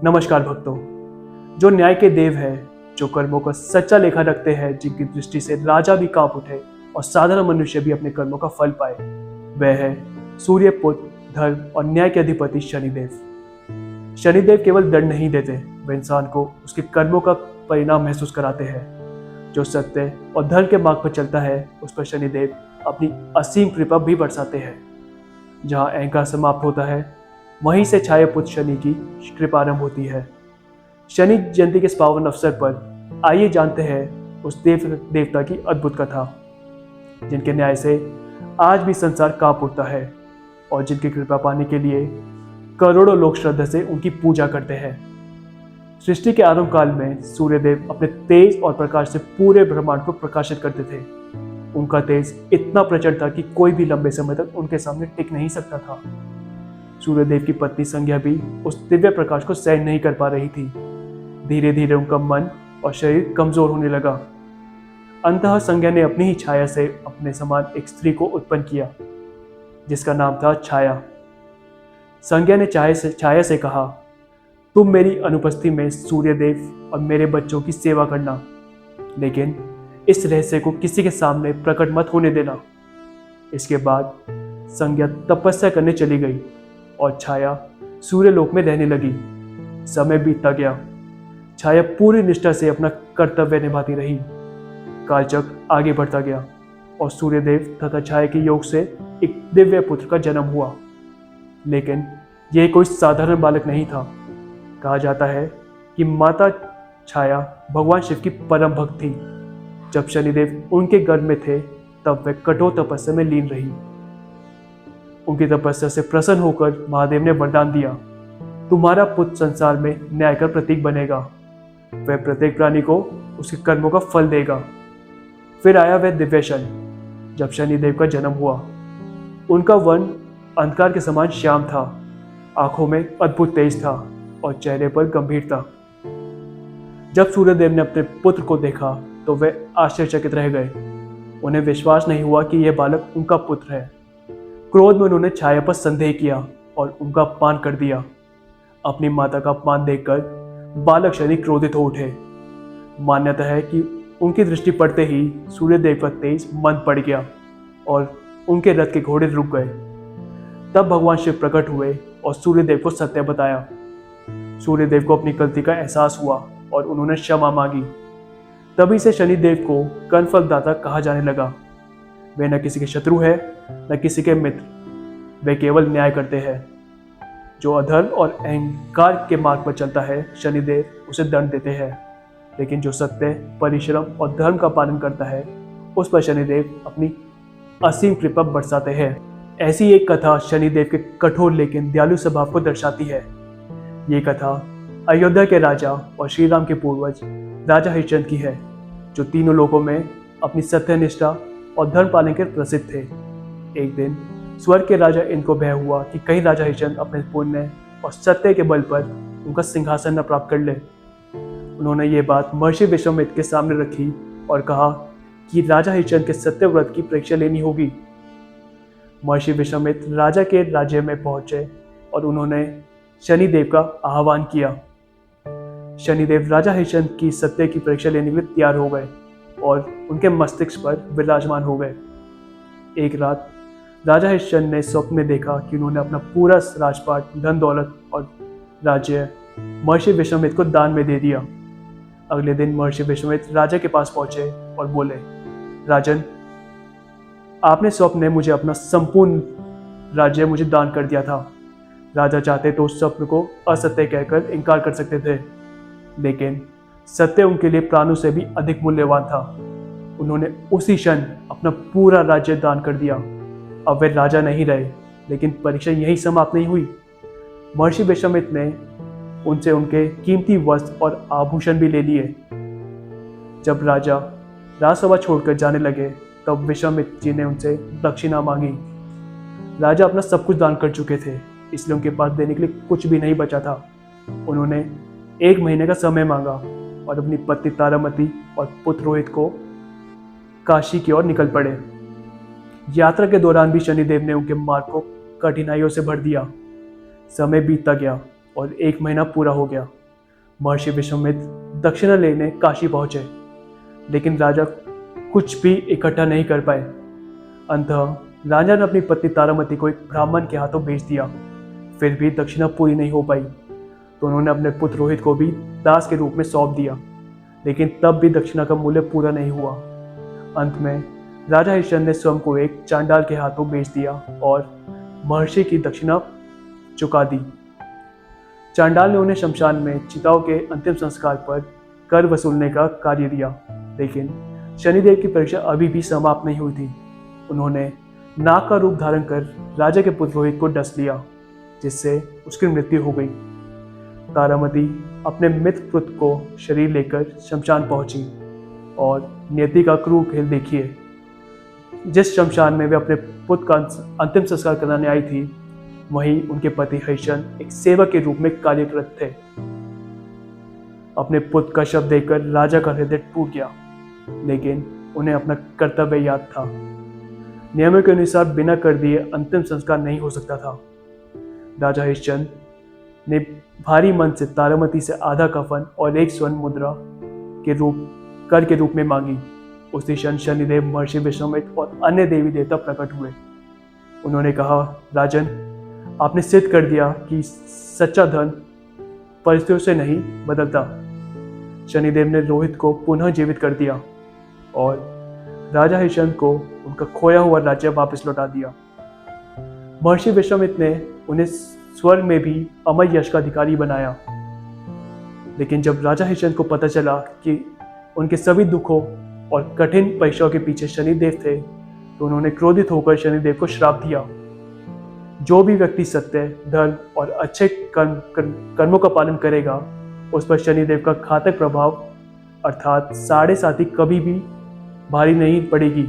नमस्कार भक्तों। जो न्याय के देव है, जो कर्मों का सच्चा लेखा रखते हैं, जिनकी दृष्टि से राजा भी कांप उठे और साधारण मनुष्य भी अपने कर्मों का फल पाए, वह है सूर्य पुत्र, धर्म और न्याय के अधिपति शनिदेव। शनिदेव केवल दंड नहीं देते, वे इंसान को उसके कर्मों का परिणाम महसूस कराते हैं। जो सत्य और धर्म के मार्ग पर चलता है, उस पर शनिदेव अपनी असीम कृपा भी बरसाते हैं। जहाँ अहंकार समाप्त होता है, वहीं से छाया पुत्र शनि की कृपा आरंभ होती है। शनि जयंती के इस पावन अवसर पर आइए जानते हैं उस देवता की अद्भुत कथा, जिनके न्याय से आज भी संसार कांप उठता है और जिनकी कृपा पाने के लिए करोड़ों लोग श्रद्धा से उनकी पूजा करते हैं। सृष्टि के आरंभ काल में सूर्यदेव अपने तेज और प्रकाश से पूरे ब्रह्मांड को प्रकाशित करते थे। उनका तेज इतना प्रचंड था कि कोई भी लंबे समय तक उनके सामने टिक नहीं सकता था। सूर्यदेव की पत्नी संज्ञा भी उस दिव्य प्रकाश को सहन नहीं कर पा रही थी। धीरे धीरे उनका मन और शरीर कमजोर होने लगा। अंततः संज्ञा ने अपनी ही छाया से अपने समान एक स्त्री को उत्पन्न किया, जिसका नाम था छाया। संज्ञा ने छाया से कहा, तुम मेरी अनुपस्थिति में सूर्यदेव और मेरे बच्चों की सेवा करना, लेकिन इस रहस्य को किसी के सामने प्रकट मत होने देना। इसके बाद संज्ञा तपस्या करने चली गई और छाया सूर्यलोक में रहने लगी। समय बीतता गया। छाया पूरी निष्ठा से अपना कर्तव्य निभाती रही। कालचक्र आगे बढ़ता गया और सूर्यदेव तथा छाया के योग से एक दिव्य पुत्र का जन्म हुआ। लेकिन यह कोई साधारण बालक नहीं था। कहा जाता है कि माता छाया भगवान शिव की परम भक्त थी। जब शनिदेव उनके गर्भ में थे, तब वह कठोर तपस्या में लीन रही। उनकी तपस्या से प्रसन्न होकर महादेव ने वरदान दिया, तुम्हारा पुत्र संसार में न्याय का प्रतीक बनेगा। वह प्रत्येक प्राणी को उसके कर्मों का फल देगा। फिर आया वह दिव्य क्षण जब शनिदेव का जन्म हुआ। उनका वर्ण अंधकार के समान श्याम था, आंखों में अद्भुत तेज था और चेहरे पर गंभीरता। जब सूर्यदेव ने अपने पुत्र को देखा तो वे आश्चर्यचकित रह गए। उन्हें विश्वास नहीं हुआ कि यह बालक उनका पुत्र है। क्रोध में उन्होंने छाया पर संदेह किया और उनका अपमान कर दिया। अपनी माता का अपमान देखकर बालक शनि क्रोधित हो उठे। मान्यता है कि उनकी दृष्टि पड़ते ही सूर्यदेव का तेज मंद पड़ गया और उनके रथ के घोड़े रुक गए। तब भगवान शिव प्रकट हुए और सूर्यदेव को सत्य बताया। सूर्यदेव को अपनी गलती का एहसास हुआ और उन्होंने क्षमा मांगी। तभी से शनिदेव को कर्मफलदाता कहा जाने लगा। वे न किसी के शत्रु है, न किसी के मित्र। वे केवल न्याय करते हैं। जो अधर्म और अहंकार के मार्ग पर चलता है, शनिदेव उसे दंड देते हैं, लेकिन जो सत्य, परिश्रम और धर्म का पालन करता है, उस पर शनिदेव अपनी असीम कृपा बरसाते हैं। ऐसी एक कथा शनिदेव के कठोर लेकिन दयालु स्वभाव को दर्शाती है। ये कथा अयोध्या के राजा और श्री राम के पूर्वज राजा हरिश्चंद्र की है, जो तीनों लोकों में अपनी सत्यनिष्ठा और धर्म पालन के प्रसिद्ध थे। एक दिन स्वर्ग के राजा इनको भय हुआ कि कहीं राजा हरिश्चंद्र अपने पुण्य और सत्य के बल पर उनका सिंहासन न प्राप्त कर ले। उन्होंने ये बात महर्षि विश्वामित्र के सामने रखी और कहा कि राजा हरिश्चंद्र के सत्य व्रत की परीक्षा लेनी होगी। महर्षि विश्वामित्र राजा के राज्य में पहुंचे और उन्होंने शनिदेव का आह्वान किया। शनिदेव राजा हरिश्चंद्र की सत्य की परीक्षा लेने के लिए तैयार हो गए और उनके मस्तिष्क पर विराजमान हो गए। एक रात राजा हरिश्चंद्र ने स्वप्न में देखा कि उन्होंने अपना पूरा राजपाट, धन दौलत और राज्य महर्षि विश्वामित्र को दान में दे दिया। अगले दिन महर्षि विश्वामित्र राजा के पास पहुंचे और बोले, राजन, आपने स्वप्न में मुझे अपना संपूर्ण राज्य मुझे दान कर दिया था। राजा चाहते तो उस स्वप्न को असत्य कहकर इनकार कर सकते थे, लेकिन सत्य उनके लिए प्राणों से भी अधिक मूल्यवान था। उन्होंने उसी क्षण अपना पूरा राज्य दान कर दिया। अब वे राजा नहीं रहे, लेकिन परीक्षा यही समाप्त नहीं हुई। महर्षि विश्वामित्र ने उनसे उनके कीमती वस्त्र और आभूषण भी ले लिए। जब राजा राजसभा छोड़कर जाने लगे, तब विश्वामित्र जी ने उनसे दक्षिणा मांगी। राजा अपना सब कुछ दान कर चुके थे, इसलिए उनके पास देने के लिए कुछ भी नहीं बचा था। उन्होंने 1 महीने का समय मांगा और अपनी पत्नी तारामती और पुत्र रोहित को काशी की ओर निकल पड़े। यात्रा के दौरान भी शनिदेव ने उनके मार्ग को कठिनाइयों से भर दिया। समय बीतता गया और 1 महीना पूरा हो गया। महर्षि विश्वामित्र दक्षिणा लेने काशी पहुंचे, लेकिन राजा कुछ भी इकट्ठा नहीं कर पाए। अंततः राजा ने अपनी पत्नी तारामती को एक ब्राह्मण के हाथों बेच दिया। फिर भी दक्षिणा पूरी नहीं हो पाई, तो उन्होंने अपने पुत्र रोहित को भी दास के रूप में सौंप दिया, लेकिन तब भी दक्षिणा का मूल्य पूरा नहीं हुआ। अंत में राजा हरिश्चंद्र ने स्वयं को एक चांडाल के हाथों बेच दिया और महर्षि की दक्षिणा चुका दी। चांडाल ने उन्हें शमशान में चिताओं के अंतिम संस्कार पर कर वसूलने का कार्य दिया, लेकिन शनिदेव की परीक्षा अभी भी समाप्त नहीं हुई थी। उन्होंने नाग का रूप धारण कर राजा के पुत्र रोहित को डस लिया, जिससे उसकी मृत्यु हो गई। तारामती अपने मित्र पुत्र को शरीर लेकर शमशान पहुंची और नियति का क्रूर खेल देखिए। जिस शमशान में वे अपने पुत्र का अंतिम संस्कार कराने आई थी, वहीं उनके पति हरिश्चंद्र एक सेवक के रूप में कार्यरत थे। अपने पुत्र का शव देखकर राजा का हृदय टूट गया, लेकिन उन्हें अपना कर्तव्य याद था। नियमों के अनुसार बिना कर दिए अंतिम संस्कार नहीं हो सकता था। राजा हरिश्चंद्र ने भारी मन से तारामती से आधा कफन और 1 स्वर्ण मुद्रा कर के रूप में मांगी। उसी क्षण शनिदेव, महर्षि विश्वामित्र और अन्य देवी देवता प्रकट हुए। उन्होंने कहा, राजन, आपने सिद्ध कर दिया कि सच्चा धन परिस्थितियों से नहीं बदलता। शनिदेव ने रोहित को पुनः जीवित कर दिया और राजा हरिश्चंद्र को उनका खोया हुआ राज्य वापस लौटा दिया। महर्षि विश्वामित्र ने उन्हें स्वर्ग में भी अमर यश का अधिकारी बनाया। लेकिन जब राजा हरिश्चंद्र को पता चला कि उनके सभी दुखों और कठिन परीक्षाओं के पीछे शनिदेव थे, तो उन्होंने क्रोधित होकर शनिदेव को श्राप दिया। जो भी व्यक्ति सत्य, धर्म और अच्छे कर्मों का पालन करेगा, उस पर शनिदेव का घातक प्रभाव अर्थात 7.5 कभी भी भारी नहीं पड़ेगी।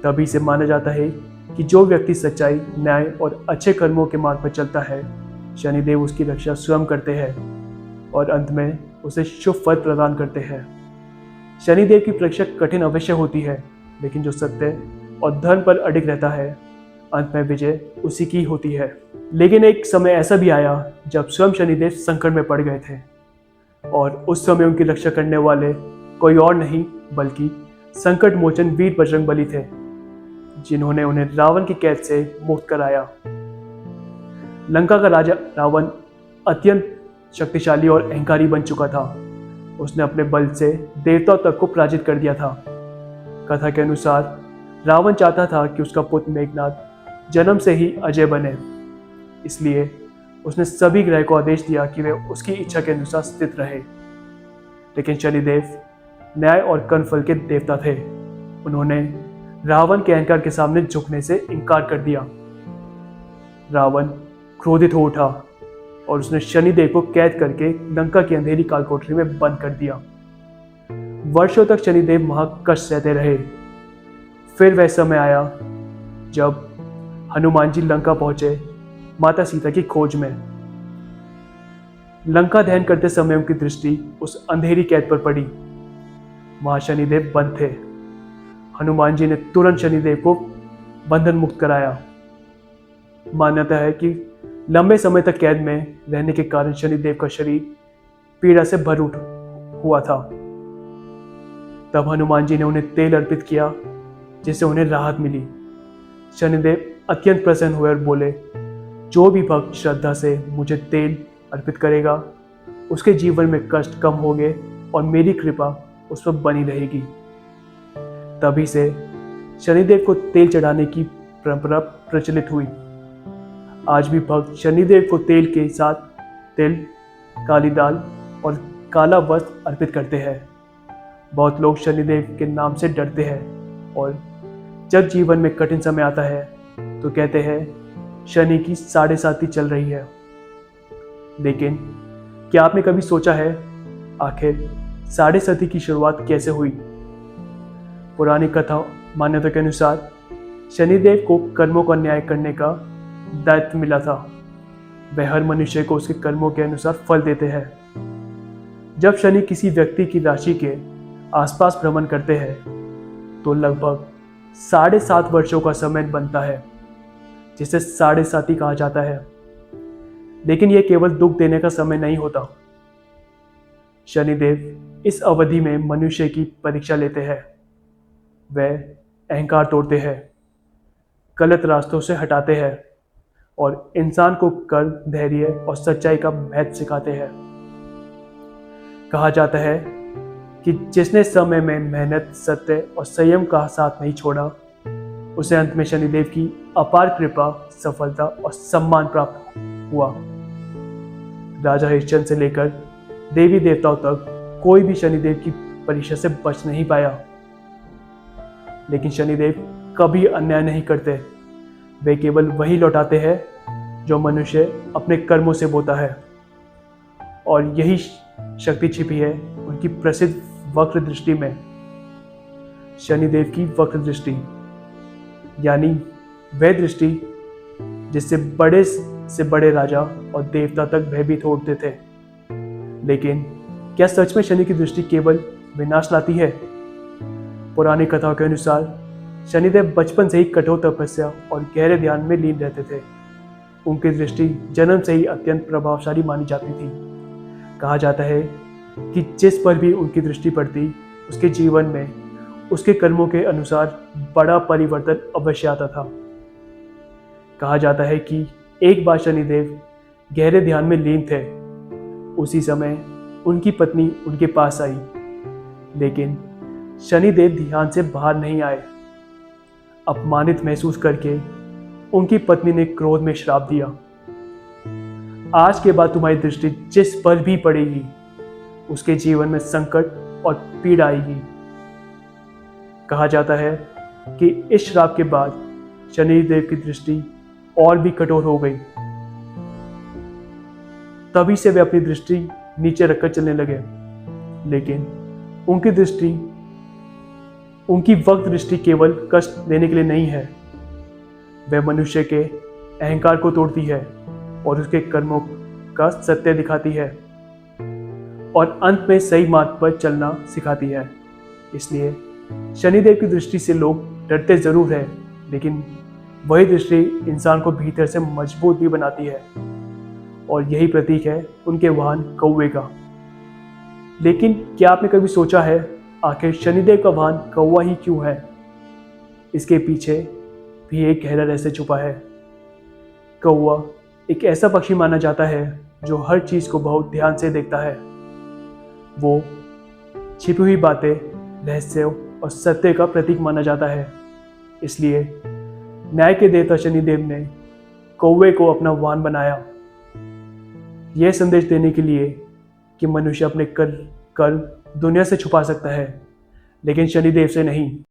तभी से माना जाता है कि जो व्यक्ति सच्चाई, न्याय और अच्छे कर्मों के मार्ग पर चलता है, शनिदेव उसकी रक्षा स्वयं करते हैं और अंत में उसे शुभ फल प्रदान करते हैं। शनिदेव की परीक्षा कठिन अवश्य होती है, लेकिन जो सत्य और धर्म पर अडिग रहता है, अंत में विजय उसी की होती है। लेकिन एक समय ऐसा भी आया जब स्वयं शनिदेव संकट में पड़ गए थे, और उस समय उनकी रक्षा करने वाले कोई और नहीं बल्कि संकट मोचन वीर बजरंगबली थे, जिन्होंने उन्हें रावण की कैद से मुक्त कराया। लंका का राजा रावण अत्यंत शक्तिशाली और अहंकारी बन चुका था। उसने अपने बल से देवताओं तक को पराजित कर दिया था। कथा के अनुसार रावण चाहता था कि उसका पुत्र मेघनाद जन्म से ही अजय बने, इसलिए उसने सभी ग्रह को आदेश दिया कि वे उसकी इच्छा के अनुसार स्थित रहे। लेकिन शनिदेव न्याय और कर्मफल के देवता थे। उन्होंने रावण के अहंकार के सामने झुकने से इनकार कर दिया। रावण क्रोधित हो उठा और उसने शनिदेव को कैद करके लंका की अंधेरी कालकोठरी में बंद कर दिया। वर्षों तक शनिदेव वहां कष्ट सहते रहे। फिर वह समय आया जब हनुमान जी लंका पहुंचे माता सीता की खोज में। लंका दहन करते समय उनकी दृष्टि उस अंधेरी कैद पर पड़ी। वहां शनिदेव बंद थे। हनुमान जी ने तुरंत शनिदेव को बंधन मुक्त कराया। मान्यता है कि लंबे समय तक कैद में रहने के कारण शनिदेव का शरीर पीड़ा से भर हुआ था। तब हनुमान जी ने उन्हें तेल अर्पित किया, जिससे उन्हें राहत मिली। शनिदेव अत्यंत प्रसन्न हुए और बोले, जो भी भक्त श्रद्धा से मुझे तेल अर्पित करेगा, उसके जीवन में कष्ट कम होंगे और मेरी कृपा उस पर बनी रहेगी। तभी से शनिदेव को तेल चढ़ाने की परंपरा प्रचलित हुई। आज भी भक्त शनिदेव को तेल के साथ तिल, काली दाल और काला वस्त्र अर्पित करते हैं। बहुत लोग शनिदेव के नाम से डरते हैं और जब जीवन में कठिन समय आता है तो कहते हैं शनि की 7.5 चल रही है। लेकिन क्या आपने कभी सोचा है आखिर 7.5 की शुरुआत कैसे हुई? पुरानी कथा मान्यता के अनुसार शनिदेव को कर्मों का न्याय करने का दायित्व मिला था। वह हर मनुष्य को उसके कर्मों के अनुसार फल देते हैं। जब शनि किसी व्यक्ति की राशि के आसपास भ्रमण करते हैं तो लगभग 7.5 वर्षों का समय बनता है, जिसे 7.5 कहा जाता है। लेकिन यह केवल दुख देने का समय नहीं होता। शनिदेव इस अवधि में मनुष्य की परीक्षा लेते हैं। वे अहंकार तोड़ते हैं, गलत रास्तों से हटाते हैं और इंसान को कर्म, धैर्य और सच्चाई का महत्व सिखाते हैं। कहा जाता है कि जिसने समय में मेहनत, सत्य और संयम का साथ नहीं छोड़ा, उसे अंत में शनिदेव की अपार कृपा, सफलता और सम्मान प्राप्त हुआ। राजा हरिश्चंद्र से लेकर देवी देवताओं तक कोई भी शनिदेव की परीक्षा से बच नहीं पाया। लेकिन शनिदेव कभी अन्याय नहीं करते। वे केवल वही लौटाते हैं जो मनुष्य अपने कर्मों से बोता है। और यही शक्ति छिपी है उनकी प्रसिद्ध वक्र दृष्टि में। शनिदेव की वक्र दृष्टि यानी वह दृष्टि जिससे बड़े से बड़े राजा और देवता तक भयभीत होते थे। लेकिन क्या सच में शनि की दृष्टि केवल विनाश लाती है? पुरानी कथाओं के अनुसार शनिदेव बचपन से ही कठोर तपस्या और गहरे ध्यान में लीन रहते थे। उनकी दृष्टि जन्म से ही अत्यंत प्रभावशाली मानी जाती थी। कहा जाता है कि जिस पर भी उनकी दृष्टि पड़ती, उसके जीवन में उसके कर्मों के अनुसार बड़ा परिवर्तन अवश्य आता था। कहा जाता है कि एक बार शनिदेव गहरे ध्यान में लीन थे। उसी समय उनकी पत्नी उनके पास आई, लेकिन शनिदेव ध्यान से बाहर नहीं आए। अपमानित महसूस करके उनकी पत्नी ने क्रोध में श्राप दिया, आज के बाद तुम्हारी दृष्टि जिस पर भी पड़ेगी, उसके जीवन में संकट और पीड़ा आएगी। कहा जाता है कि इस श्राप के बाद शनिदेव की दृष्टि और भी कठोर हो गई। तभी से वे अपनी दृष्टि नीचे रखकर चलने लगे। लेकिन उनकी वक्त दृष्टि केवल कष्ट देने के लिए नहीं है। वह मनुष्य के अहंकार को तोड़ती है और उसके कर्मों का सत्य दिखाती है और अंत में सही मार्ग पर चलना सिखाती है। इसलिए शनिदेव की दृष्टि से लोग डरते जरूर हैं, लेकिन वही दृष्टि इंसान को भीतर से मजबूत भी बनाती है। और यही प्रतीक है उनके वाहन कौवे का। लेकिन क्या आपने कभी सोचा है आखिर शनिदेव का वाहन कौवा ही क्यों है? इसके पीछे भी एक गहरा रहस्य छुपा है। कौवा एक ऐसा पक्षी माना जाता है जो हर चीज को बहुत ध्यान से देखता है। वो छिपी हुई बातें, रहस्यों और सत्य का प्रतीक माना जाता है। इसलिए न्याय के देवता शनिदेव ने कौवे को अपना वाहन बनाया, यह संदेश देने के लिए कि मनुष्य अपने कर्म दुनिया से छुपा सकता है, लेकिन शनिदेव से नहीं।